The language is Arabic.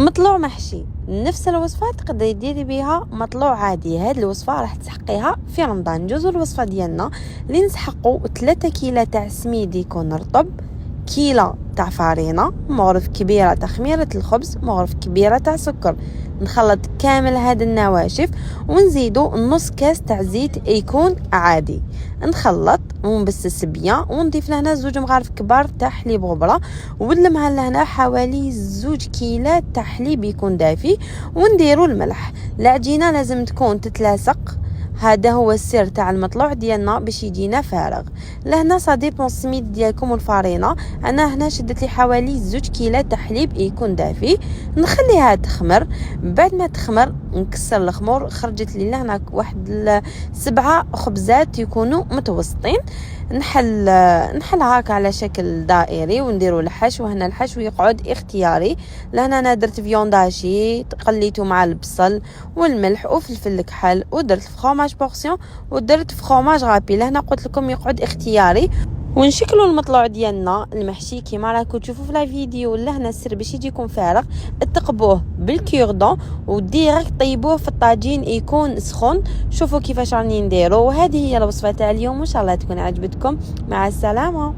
مطلوع محشي. نفس الوصفه تقدري ديري بها مطلوع عادي. هاد الوصفه راح تسحقيها في رمضان. ندوزو الوصفه ديالنا اللي نسحقوا 3 كيلو تاع سميد يكون رطب، كيلو تاع فارينه، مغرف كبيره تاع خميره الخبز، مغرف كبيره تاع سكر. نخلط كامل هاد النواشف ونزيدو نص كاس تاع زيت يكون عادي. نخلط ونبسس بيان ونضيف لهنا 2 مغارف كبار تاع حليب غبره، ونلمها لهنا حوالي 2 كيلو تاع حليب يكون دافي، ونديرو الملح. العجينه لازم تكون تتلاصق. هذا هو السر تاع المطلوع ديالنا باش يجينا فارغ. لهنا صديق السميد ديالكم والفارينه. انا هنا شدت لي حوالي 2 كيلو تاع حليب يكون دافي. نخليها تخمر. بعد ما تخمر نكسر الخمور. خرجت لي لهنا واحد 7 خبزات يكونوا متوسطين. نحل هاك على شكل دائري ونديروا الحشو. هنا الحشو يقعد اختياري. لهنا انا درت فيونداشي قليته مع البصل والملح وفلفل الكحل، ودرت فرomاج بورسيون، ودرت فرomاج غابي. لهنا قلت لكم يقعد اختياري. ونشكلوا المطلوع ديالنا المحشي كيما راكم تشوفوا في لا فيديو. لهنا السر باش يجيكم فارغ، تقبوه بالكيردون وديريكت طيبوه في الطاجين يكون سخون. شوفوا كيفاش راني نديرو. وهذه هي الوصفه تاع اليوم، ان شاء الله تكون عجبتكم. مع السلامه.